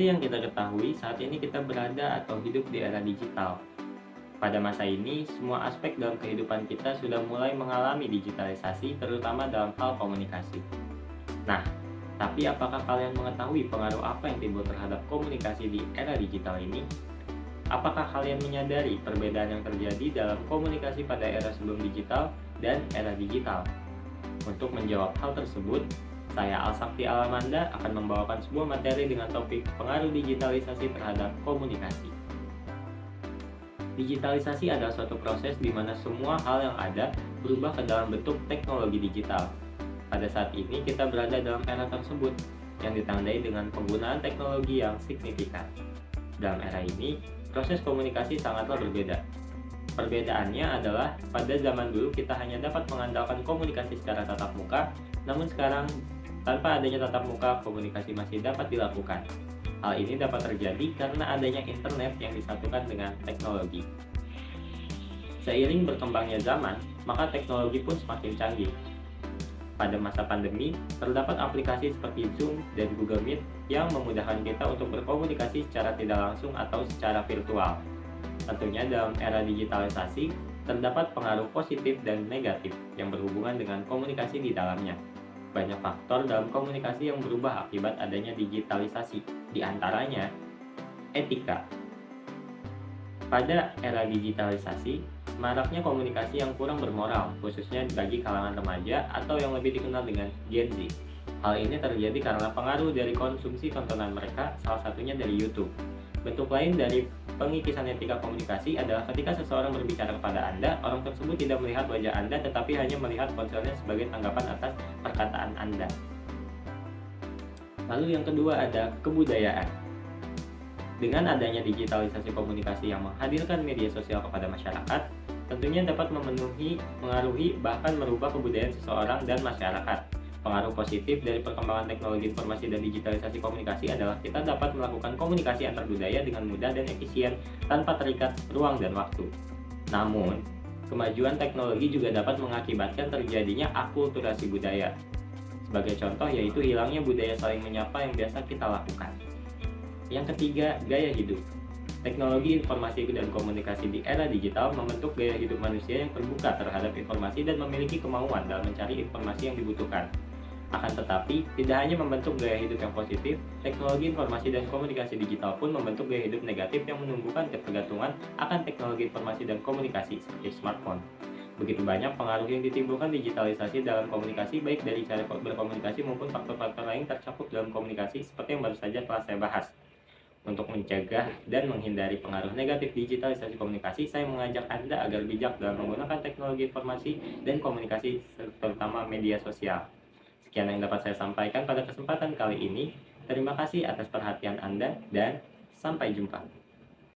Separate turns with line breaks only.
Seperti yang kita ketahui, saat ini kita berada atau hidup di era digital. Pada masa ini, semua aspek dalam kehidupan kita sudah mulai mengalami digitalisasi, terutama dalam hal komunikasi. Nah, tapi apakah kalian mengetahui pengaruh apa yang timbul terhadap komunikasi di era digital ini? Apakah kalian menyadari perbedaan yang terjadi dalam komunikasi pada era sebelum digital dan era digital? Untuk menjawab hal tersebut, saya Alsakti Alamanda akan membawakan sebuah materi dengan topik pengaruh digitalisasi terhadap komunikasi. Digitalisasi adalah suatu proses di mana semua hal yang ada berubah ke dalam bentuk teknologi digital. Pada saat ini kita berada dalam era tersebut yang ditandai dengan penggunaan teknologi yang signifikan. Dalam era ini, proses komunikasi sangatlah berbeda. Perbedaannya adalah pada zaman dulu kita hanya dapat mengandalkan komunikasi secara tatap muka, namun sekarang tanpa adanya tatap muka komunikasi masih dapat dilakukan. Hal ini dapat terjadi karena adanya internet yang disatukan dengan teknologi. Seiring berkembangnya zaman, maka teknologi pun semakin canggih. Pada masa pandemi, terdapat aplikasi seperti Zoom dan Google Meet yang memudahkan kita untuk berkomunikasi secara tidak langsung atau secara virtual. Tentunya dalam era digitalisasi, terdapat pengaruh positif dan negatif yang berhubungan dengan komunikasi di dalamnya. Banyak faktor dalam komunikasi yang berubah akibat adanya digitalisasi, di antaranya etika. Pada era digitalisasi, maraknya komunikasi yang kurang bermoral, khususnya bagi kalangan remaja atau yang lebih dikenal dengan Gen Z. Hal ini terjadi karena pengaruh dari konsumsi tontonan mereka, salah satunya dari YouTube. Bentuk lain dari pengikisan etika komunikasi adalah ketika seseorang berbicara kepada Anda, orang tersebut tidak melihat wajah Anda tetapi hanya melihat ponselnya sebagai tanggapan atas perkataan Anda. Lalu yang kedua ada kebudayaan. Dengan adanya digitalisasi komunikasi yang menghadirkan media sosial kepada masyarakat, tentunya dapat mengaruhi bahkan merubah kebudayaan seseorang dan masyarakat. Pengaruh positif dari perkembangan teknologi informasi dan digitalisasi komunikasi adalah kita dapat melakukan komunikasi antar budaya dengan mudah dan efisien tanpa terikat ruang dan waktu. Namun, kemajuan teknologi juga dapat mengakibatkan terjadinya akulturasi budaya. Sebagai contoh yaitu hilangnya budaya saling menyapa yang biasa kita lakukan. Yang ketiga, gaya hidup. Teknologi informasi dan komunikasi di era digital membentuk gaya hidup manusia yang terbuka terhadap informasi dan memiliki kemauan dalam mencari informasi yang dibutuhkan. Akan tetapi, tidak hanya membentuk gaya hidup yang positif, teknologi informasi dan komunikasi digital pun membentuk gaya hidup negatif yang menumbuhkan ketergantungan akan teknologi informasi dan komunikasi seperti smartphone. Begitu banyak pengaruh yang ditimbulkan digitalisasi dalam komunikasi, baik dari cara berkomunikasi maupun faktor-faktor lain tercakup dalam komunikasi seperti yang baru saja telah saya bahas. Untuk mencegah dan menghindari pengaruh negatif digitalisasi komunikasi, saya mengajak Anda agar bijak dalam menggunakan teknologi informasi dan komunikasi, terutama media sosial. Sekian yang dapat saya sampaikan pada kesempatan kali ini. Terima kasih atas perhatian Anda dan sampai jumpa.